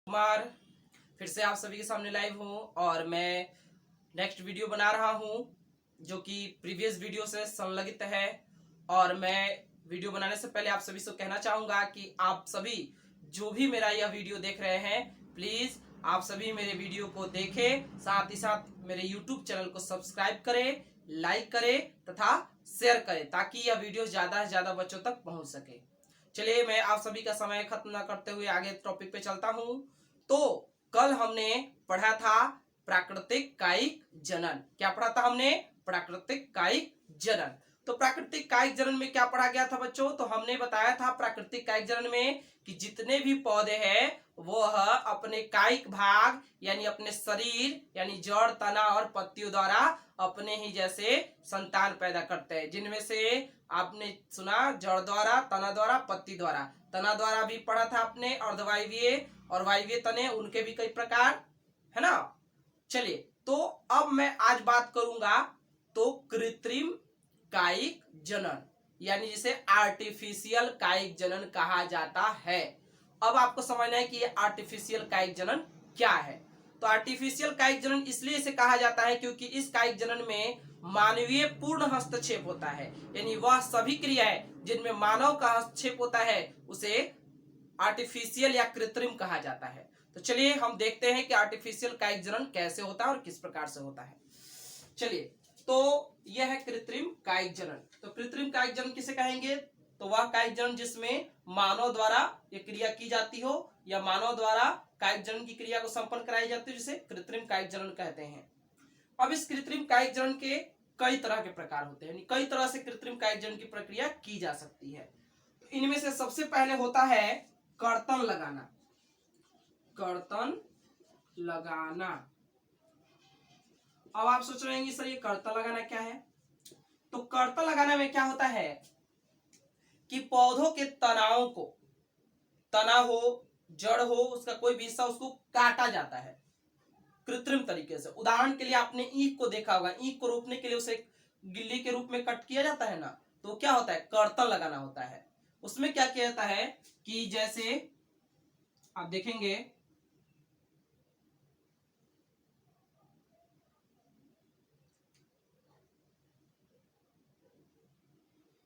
कुमार फिर से आप सभी के सामने लाइव हूँ और मैं नेक्स्ट वीडियो बना रहा हूँ जो कि प्रीवियस वीडियो से संलग्न है। और मैं वीडियो बनाने से पहले आप सभी से कहना चाहूँगा कि आप सभी जो भी मेरा यह वीडियो देख रहे हैं, प्लीज़ आप सभी मेरे वीडियो को देखें, साथ ही साथ मेरे यूट्यूब चैनल को सब्सक्राइब करें, लाइक करें तथा शेयर करें ताकि यह वीडियो ज़्यादा से ज़्यादा बच्चों तक पहुँच सके। चलिए मैं आप सभी का समय खत्म न करते हुए आगे टॉपिक पे चलता हूँ। तो कल हमने पढ़ा था प्राकृतिक कायिक जनन। क्या पढ़ा था हमने? प्राकृतिक कायिक जनन। तो प्राकृतिक कायिक जनन में क्या पढ़ा गया था बच्चों? तो हमने बताया था प्राकृतिक कायिक जनन में कि जितने भी पौधे हैं वह अपने कायिक भाग यानी अपने शरीर यानी जड़, तना और पत्तियों द्वारा अपने ही जैसे संतान पैदा करते हैं, जिनमें से आपने सुना जड़ द्वारा, तना द्वारा, पत्ती द्वारा। तना द्वारा भी पढ़ा था आपने, अर्धवायवीय और वायवीय तने, उनके भी कई प्रकार है ना। चलिए तो अब मैं आज बात करूंगा तो कृत्रिम कायिक जनन यानी जिसे आर्टिफिशियल कायिक जनन कहा जाता है। अब आपको समझना है कि ये आर्टिफिशियल कायिक जनन क्या है। तो आर्टिफिशियल कायिक जनन इसलिए इसे कहा जाता है क्योंकि इस कायिक जनन में मानवीय पूर्ण हस्तक्षेप होता है, यानी वह सभी क्रियाएं जिनमें मानव का हस्तक्षेप होता है उसे आर्टिफिशियल या कृत्रिम कहा जाता है। तो चलिए हम देखते हैं कि आर्टिफिशियल कायिक जनन कैसे होता है और किस प्रकार से होता है। चलिए तो यह है कृत्रिम कायिक जनन। तो कृत्रिम कायिक जनन किसे कहेंगे? तो वह कायिक जनन जिसमें मानव द्वारा यह क्रिया की जाती हो या मानव द्वारा कायिक जनन की क्रिया को संपन्न कराई जाती है, जिसे कृत्रिम कायिक जनन कहते हैं। अब इस कृत्रिम कायिक जनन के कई तरह के प्रकार होते हैं, कई तरह से कृत्रिम कायिक जनन की प्रक्रिया की जा सकती है। तो इनमें से सबसे पहले होता है कर्तन लगाना। कर्तन लगाना। अब आप सोच रहे हैं सर ये कर्तन लगाना क्या है? तो कर्तन लगाने में क्या होता है कि पौधों के तनाओं को, तना हो, जड़ हो, उसका कोई भी हिस्सा उसको काटा जाता है कृत्रिम तरीके से। उदाहरण के लिए आपने ईख को देखा होगा, ईख को रोपने के लिए उसे गिल्ली के रूप में कट किया जाता है ना, तो क्या होता है? कर्तन लगाना होता है। उसमें क्या किया जाता है कि जैसे आप देखेंगे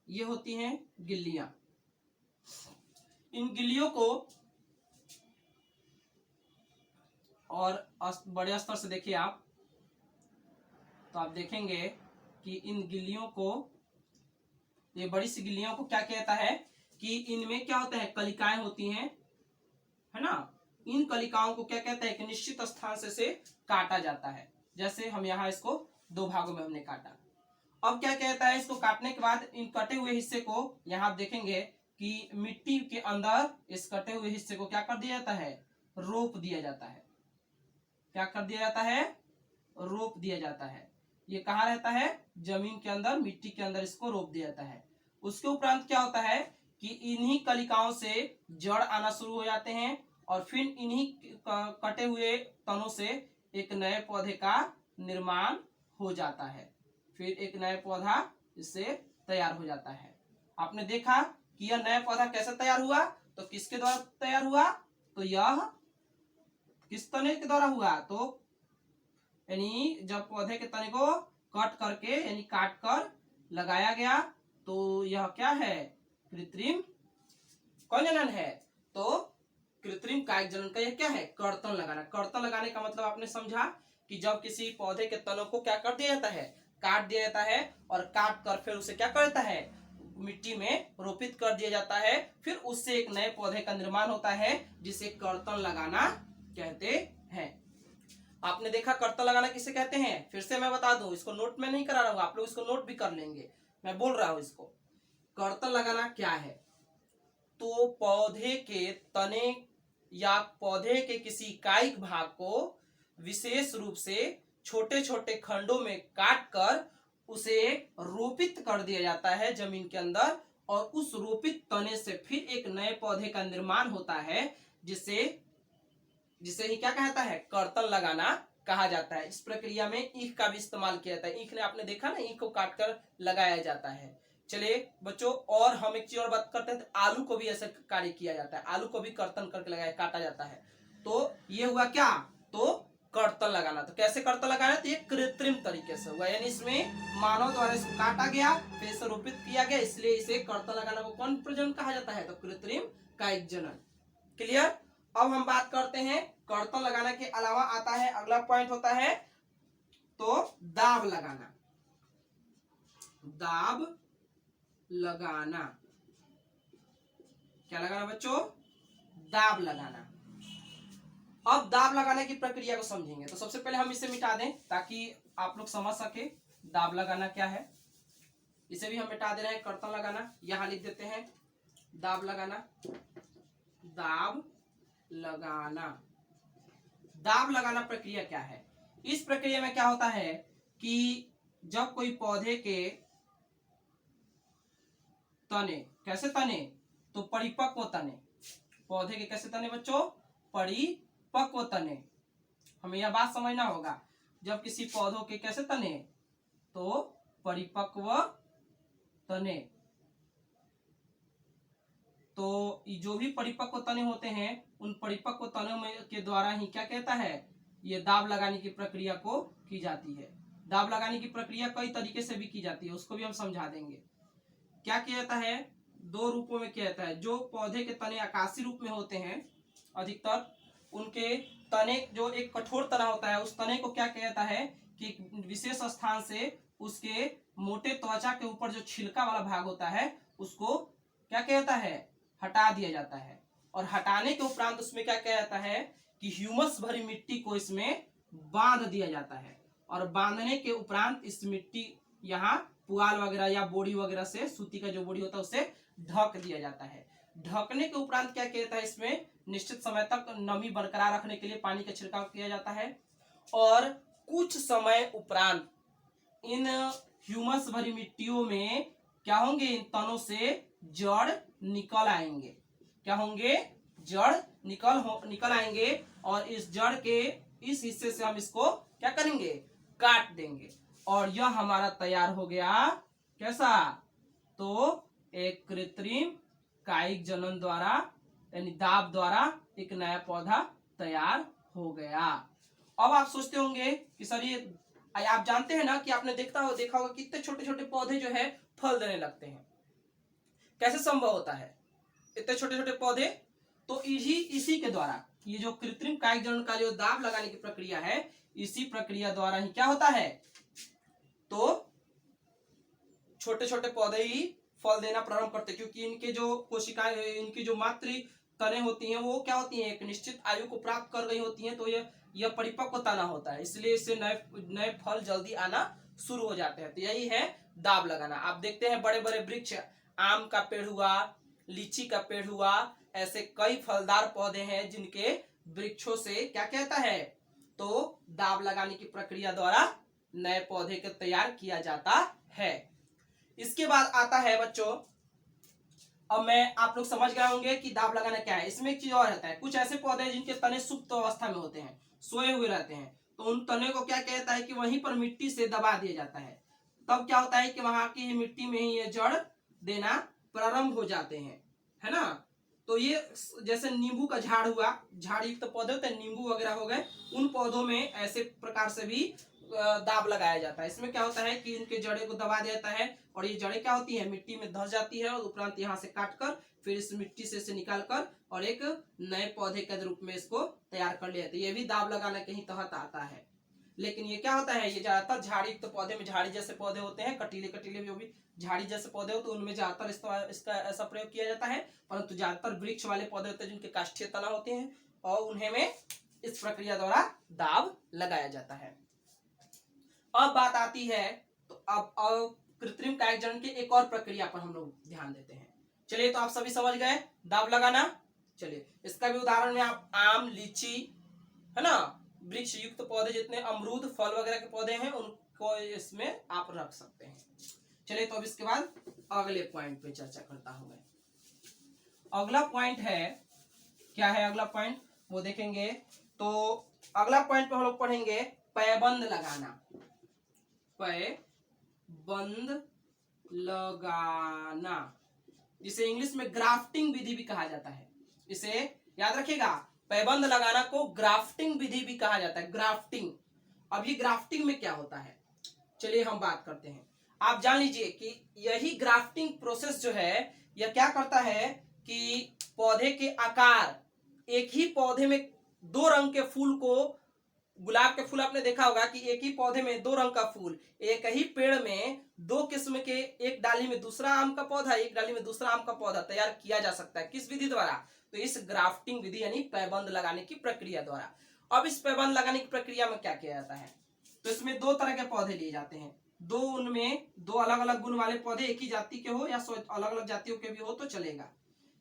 ये होती हैं गिल्लियां। इन गिल्लियों को और बड़े स्तर से देखिए आप, तो आप देखेंगे कि इन गिल्लियों को, ये बड़ी सी गिल्लियों को क्या कहता है कि इनमें क्या होता है? कलिकाएं होती हैं, है ना। इन कलिकाओं को क्या कहता है? एक निश्चित स्थान से काटा जाता है। जैसे हम यहाँ इसको दो भागों में हमने काटा। अब क्या कहता है? इसको काटने के बाद इन कटे हुए हिस्से को यहाँ आप देखेंगे कि मिट्टी के अंदर इस कटे हुए हिस्से को क्या कर दिया जाता है? रोप दिया जाता है। क्या कर दिया जाता है? रोप दिया जाता है। ये कहाँ रहता है? जमीन के अंदर, मिट्टी के अंदर इसको रोप दिया जाता है। उसके उपरांत क्या होता है कि इन्हीं कलिकाओं से जड़ आना शुरू हो जाते हैं और फिर इन्हीं कटे हुए तनों से एक नए पौधे का निर्माण हो जाता है। फिर एक नया पौधा इससे तैयार हो जाता है। आपने देखा कि यह नया पौधा कैसे तैयार हुआ? तो किसके द्वारा तैयार हुआ? तो यह किस तने के द्वारा हुआ? तो यानी जब पौधे के तने को कट करके यानी काट कर लगाया गया, तो यह क्या है? कृत्रिम कौन जनन है? तो कृत्रिम कायिक जनन का यह क्या है? कर्तन लगाना। कर्तन लगाने का मतलब आपने समझा कि जब किसी पौधे के तनों को क्या कर दिया जाता है? काट दिया जाता है और काट कर फिर उसे क्या करता है? मिट्टी में रोपित कर दिया जाता है। फिर उससे एक नए पौधे का निर्माण होता है जिसे कर्तन लगाना कहते हैं। आपने देखा कर्तन लगाना किसे कहते हैं? फिर से मैं बता दूं, इसको नोट में नहीं करा रहा हूं, आप लोग इसको नोट भी कर लेंगे, मैं बोल रहा हूं इसको। कर्तन लगाना क्या है? तो पौधे के तने या पौधे के किसी कायिक भाग को विशेष रूप से छोटे छोटे खंडों में काट कर उसे रोपित कर दिया जाता है जमीन के अंदर, और उस रोपित तने से फिर एक नए पौधे का निर्माण होता है जिसे जिसे ही क्या कहता है? कर्तन लगाना कहा जाता है। इस प्रक्रिया में ईख का भी इस्तेमाल किया जाता है। ईख ने आपने देखा ना, ईख को काटकर लगाया जाता है। चलिए बच्चों, और हम एक चीज और बात करते हैं, तो आलू को भी ऐसा कार्य किया जाता है। आलू को भी कर्तन करके लगाया, काटा जाता है। तो ये हुआ क्या, तो कर्तन लगाना। तो कैसे कर्तन लगाना, तो ये कृत्रिम तरीके से हुआ, यानी इसमें मानव द्वारा इसको काटा गया, फिर इसे रोपित किया गया, इसलिए इसे कर्तन लगाना को कौन प्रजनन कहा जाता है, तो कृत्रिम कायिक जनन। क्लियर। अब हम बात करते हैं कर्तन लगाने के अलावा आता है अगला पॉइंट होता है तो दाब लगाना। दाब लगाना, क्या लगाना बच्चों, दाब लगाना। अब दाब लगाने की प्रक्रिया को समझेंगे तो सबसे पहले हम इसे मिटा दें ताकि आप लोग समझ सके दाब लगाना क्या है। इसे भी हम मिटा दे रहे हैं, कर्तन लगाना यहां लिख देते हैं, दाब लगाना। दाब लगाना, दाब लगाना प्रक्रिया क्या है। इस प्रक्रिया में क्या होता है कि जब कोई पौधे के तने, कैसे तने, तो परिपक्व तने, पौधे के कैसे तने बच्चों, परिपक्व तने। हमें यह बात समझना होगा, जब किसी पौधों के कैसे तने, तो परिपक्व तने, तो जो भी परिपक्व तने होते हैं उन परिपक्व तनों में के द्वारा ही क्या कहता है, ये दाब लगाने की प्रक्रिया को की जाती है। दाब लगाने की प्रक्रिया कई तरीके से भी की जाती है, उसको भी हम समझा देंगे। क्या किया जाता है, दो रूपों में किया जाता है। जो पौधे के तने आकाशीय रूप में होते हैं अधिकतर, उनके तने जो एक कठोर तना होता है उस तने को क्या किया जाता है कि विशेष स्थान से उसके मोटे त्वचा के ऊपर जो छिलका वाला भाग होता है उसको क्या किया जाता है, हटा दिया जाता है। और हटाने के उपरांत उसमें क्या किया जाता है कि ह्यूमस भरी मिट्टी को इसमें बांध दिया जाता है। और बांधने के उपरांत इस मिट्टी यहाँ पुआल वगैरह या बोरी वगैरह से, सूती का जो बोरी होता है उससे ढक दिया जाता है। ढकने के उपरांत क्या किया जाता है, इसमें निश्चित समय तक नमी बरकरार रखने के लिए पानी का छिड़काव किया जाता है। और कुछ समय उपरांत इन ह्यूमस भरी मिट्टियों में क्या होंगे, इन तनों से जड़ निकल आएंगे। क्या होंगे, जड़ निकल आएंगे। और इस जड़ के इस हिस्से से हम इसको क्या करेंगे, काट देंगे। और यह हमारा तैयार हो गया कैसा, तो एक कृत्रिम कायिक जनन द्वारा यानी दाब द्वारा एक नया पौधा तैयार हो गया। अब आप सोचते होंगे कि सर ये आप जानते हैं ना कि आपने देखा होगा कितने छोटे छोटे पौधे जो है फल देने लगते हैं, कैसे संभव होता है इतने छोटे छोटे पौधे। तो इसी के द्वारा, ये जो कृत्रिम कायिक जनन का जो दाब लगाने की प्रक्रिया है, इसी प्रक्रिया द्वारा ही क्या होता है, तो छोटे छोटे पौधे ही फल देना प्रारंभ करते हैं। क्योंकि इनके जो कोशिकाएं, इनकी जो मातृ तने होती हैं वो क्या होती हैं, एक निश्चित आयु को प्राप्त कर गई होती हैं। तो यह परिपक्व तना होता है, इसलिए इससे नए फल जल्दी आना शुरू हो जाते हैं। तो यही है दाब लगाना। आप देखते हैं बड़े बड़े वृक्ष, आम का पेड़ हुआ, लीची का पेड़ हुआ, ऐसे कई फलदार पौधे हैं जिनके वृक्षों से क्या कहता है, तो दाब लगाने की प्रक्रिया द्वारा नए पौधे को तैयार किया जाता है। इसके बाद आता है बच्चों, अब मैं आप लोग समझ गए होंगे कि दाब लगाना क्या है। इसमें एक चीज और रहता है, कुछ ऐसे पौधे हैं जिनके तने सुप्त अवस्था में होते हैं, सोए हुए रहते हैं। तो उन तने को क्या कहता है कि वहीं पर मिट्टी से दबा दिया जाता है। तब क्या होता है कि वहां की मिट्टी में ही ये जड़ देना प्रारंभ हो जाते हैं, है ना। तो ये जैसे नींबू का झाड़ हुआ, झाड़ युक्त पौधे होते हैं, नींबू वगैरह हो गए, उन पौधों में ऐसे प्रकार से भी दाब लगाया जाता है। इसमें क्या होता है कि इनके जड़े को दबा दिया जाता है और ये जड़ें क्या होती है, मिट्टी में धस जाती है और उपरांत यहाँ से काटकर फिर इस मिट्टी से इसे निकालकर और एक नए पौधे के रूप में इसको तैयार कर लिया जाता है। ये भी दाब लगाने के ही तहत आता है। लेकिन ये क्या होता है, ये ज्यादातर झाड़ी युक्त पौधे में, झाड़ी जैसे पौधे होते हैं, कटीले कटीले जो भी झाड़ी जैसे पौधे होते हैं उनमें ज्यादातर इसका ऐसा प्रयोग किया जाता है। परंतु ज्यादातर वृक्ष वाले पौधे होते हैं जिनके काष्ठीय तना होते हैं और उन्हें में इस प्रक्रिया द्वारा दाब लगाया जाता है। अब बात आती है तो अब कृत्रिम कायिक जनन की एक और प्रक्रिया पर हम लोग ध्यान देते हैं। चलिए, तो आप सभी समझ गए दाब लगाना। चलिए, इसका भी उदाहरण में आप आम, लीची, है ना, वृक्ष युक्त पौधे जितने अमरूद, फल वगैरह के पौधे हैं उनको इसमें आप रख सकते हैं। चलिए, तो अब इसके बाद अगले पॉइंट पे चर्चा करता हूं मैं। अगला पॉइंट है, क्या है अगला पॉइंट वो देखेंगे। तो अगला पॉइंट पे हम लोग पढ़ेंगे पैबंद लगाना। पैबंद लगाना, जिसे इंग्लिश में ग्राफ्टिंग विधि भी कहा जाता है। इसे याद रखिएगा, पैबंद लगाना को ग्राफ्टिंग विधि भी कहा जाता है, ग्राफ्टिंग। अब ये ग्राफ्टिंग में क्या होता है, चलिए हम बात करते हैं। आप जान लीजिए कि यही ग्राफ्टिंग प्रोसेस जो है यह क्या करता है कि पौधे के आकार, एक ही पौधे में दो रंग के फूल को, गुलाब के फूल आपने देखा होगा कि एक ही पौधे में दो रंग का फूल, एक ही पेड़ में दो किस्म के, एक डाली में दूसरा आम का पौधा, एक डाली में दूसरा आम का पौधा तैयार किया जा सकता है। किस विधि द्वारा, तो इस ग्राफ्टिंग विधि यानी पैबंद लगाने की प्रक्रिया द्वारा। अब इस पैबंद लगाने की प्रक्रिया में क्या किया जाता है, तो इसमें दो तरह के पौधे लिए जाते हैं, दो उनमें दो अलग अलग गुण वाले पौधे, एक ही जाति के हो या अलग अलग जातियों के भी हो तो चलेगा।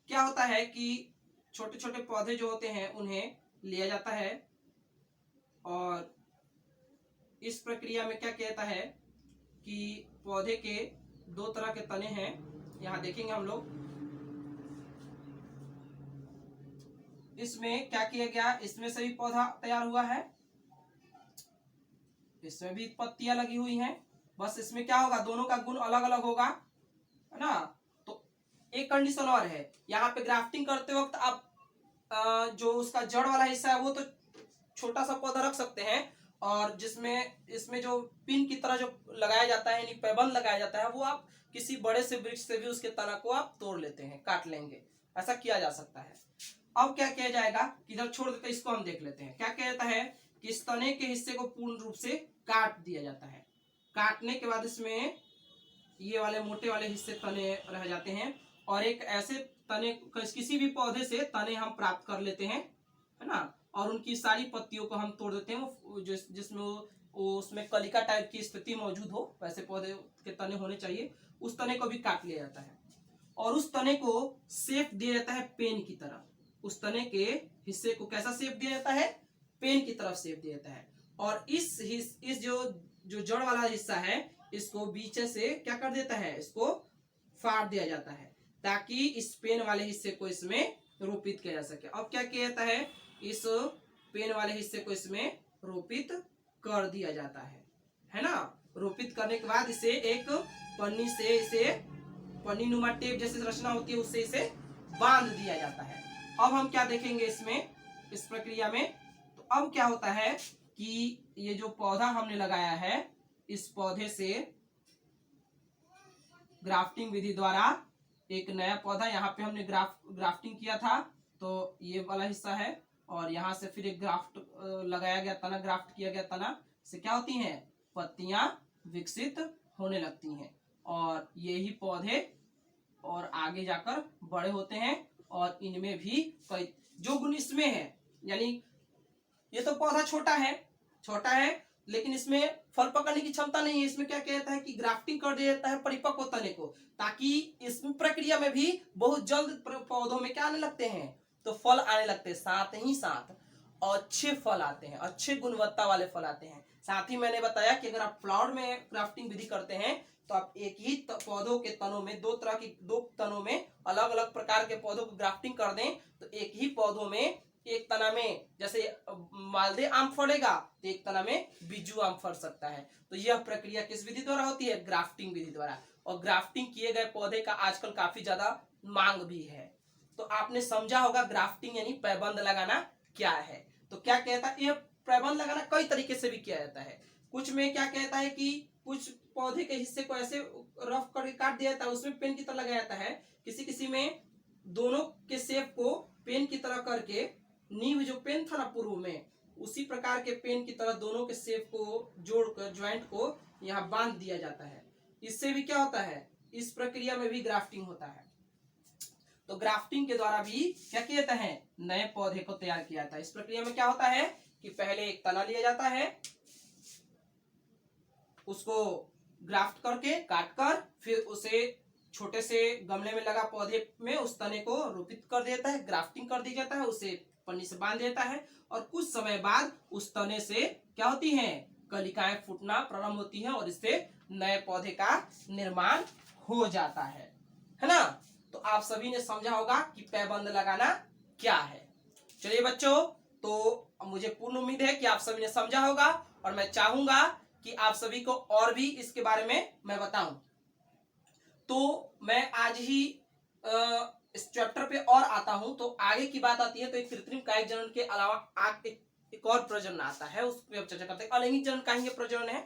क्या होता है कि छोटे छोटे पौधे जो होते हैं उन्हें लिया जाता है और इस प्रक्रिया में क्या कहता है कि पौधे के दो तरह के तने हैं, यहां देखेंगे हम लोग। इसमें क्या किया गया, इसमें से भी पौधा तैयार हुआ है, इसमें भी पत्तियां लगी हुई हैं, बस इसमें क्या होगा, दोनों का गुण अलग अलग होगा, है ना। तो एक कंडीशन और है, यहाँ पे ग्राफ्टिंग करते वक्त आप जो उसका जड़ वाला हिस्सा है वो तो छोटा सा पौधा रख सकते हैं, और जिसमें इसमें जो पिन की तरह जो लगाया जाता है यानी पैबंद लगाया जाता है, वो आप किसी बड़े से वृक्ष से भी उसके तना को आप तोड़ लेते हैं, काट लेंगे, ऐसा किया जा सकता है। अब क्या किया जाएगा, किधर छोड़ देते हैं, इसको हम देख लेते हैं। क्या कहता है कि इस तने के हिस्से को पूर्ण रूप से काट दिया जाता है, काटने के बाद इसमें ये वाले मोटे वाले हिस्से तने रह जाते हैं, और एक ऐसे तने, किसी भी पौधे से तने हम प्राप्त कर लेते हैं, है ना, और उनकी सारी पत्तियों को हम तोड़ देते हैं, जिसमें उसमें कलिका टाइप की स्थिति मौजूद हो, वैसे पौधे के तने होने चाहिए, उस तने को भी काट लिया जाता है, और उस तने को शेप दिया जाता है पेन की तरह। उस तने के हिस्से को कैसा शेप दिया जाता है, पेन की तरफ शेप दिया जाता है, और इस जो जड़ वाला हिस्सा है इसको बीच से क्या कर देता है, इसको फाड़ दिया जाता है, ताकि इस पेन वाले हिस्से को इसमें रोपित किया जा सके। अब क्या किया जाता है, इस पेन वाले हिस्से को इसमें रोपित कर दिया जाता है ना। रोपित करने के बाद इसे एक पन्नी से, इसे पन्नी नुमा टेप जैसे रचना होती है उससे इसे बांध दिया जाता है। अब हम क्या देखेंगे इसमें, इस प्रक्रिया में, तो अब क्या होता है कि ये जो पौधा हमने लगाया है, इस पौधे से ग्राफ्टिंग विधि द्वारा एक नया पौधा, यहाँ पे हमने ग्राफ्टिंग किया था, तो ये वाला हिस्सा है, और यहाँ से फिर एक ग्राफ्ट लगाया गया तना, ग्राफ्ट किया गया तना से क्या होती हैं, पत्तियां विकसित होने लगती हैं, और यही पौधे और आगे जाकर बड़े होते हैं, और इनमें भी कई जो गुण इसमें है, यानी ये तो पौधा छोटा है लेकिन इसमें फल पकड़ने की क्षमता नहीं है। इसमें क्या कहता है कि ग्राफ्टिंग कर दिया जाता है परिपक्व तने को, ताकि इस प्रक्रिया में भी बहुत जल्द पौधों में क्या आने लगते हैं, तो फल आने लगते हैं, साथ ही साथ अच्छे फल आते हैं, अच्छे गुणवत्ता वाले फल आते हैं। साथ ही मैंने बताया कि अगर आप फ्लावर में ग्राफ्टिंग विधि करते हैं तो आप एक ही पौधों के तनों में दो तनों में अलग अलग प्रकार के पौधों को ग्राफ्टिंग कर दें, तो एक ही पौधों में एक तना में जैसे मालदेव आम फलेगा तो एक तना में बिज्जू आम फल सकता है। तो यह प्रक्रिया किस विधि द्वारा होती है, ग्राफ्टिंग विधि द्वारा। और ग्राफ्टिंग किए गए पौधे का आजकल काफी ज्यादा मांग भी है। तो आपने समझा होगा ग्राफ्टिंग यानी पैबंद लगाना क्या है। तो क्या कहता है, यह पैबंद लगाना कई तरीके से भी किया जाता है। कुछ में क्या कहता है कि कुछ पौधे के हिस्से को ऐसे रफ करके काट दिया जाता है, उसमें पेन की तरह लगाया जाता है। किसी में दोनों के शेप को पेन की तरह करके, नींव जो पेन था ना पूर्व में, उसी प्रकार के पेन की तरह दोनों के शेप को जोड़कर ज्वाइंट को यहाँ बांध दिया जाता है। इससे भी क्या होता है, इस प्रक्रिया में भी ग्राफ्टिंग होता है। तो ग्राफ्टिंग के द्वारा भी क्या किया जाता है, नए पौधे को तैयार किया जाता है। इस प्रक्रिया में क्या होता है कि पहले एक तना लिया जाता है, उसको ग्राफ्ट करके काट कर फिर उसे छोटे से गमले में लगा पौधे में उस तने को रोपित कर देता है, ग्राफ्टिंग कर दिया जाता है, उसे पन्नी से बांध देता है, और कुछ समय बाद उस तने से क्या होती हैं, कलिकाएं फूटना प्रारंभ होती हैं, और इससे नए पौधे का निर्माण हो जाता है ना। तो आप सभी ने समझा होगा कि पैबंद लगाना क्या है। चलिए बच्चों, तो मुझे पूर्ण उम्मीद है कि आप सभी ने समझा होगा, और मैं चाहूंगा कि आप सभी को और भी इसके बारे में मैं बताऊं। तो मैं आज ही इस चैप्टर पे और आता हूं तो आगे की बात आती है, तो एक कृत्रिम कायिक जनन के अलावा एक और प्रजनन आता है, उस पर अब चर्चा करते हैं। अलैंगिक जनन काहेंगे प्रजनन है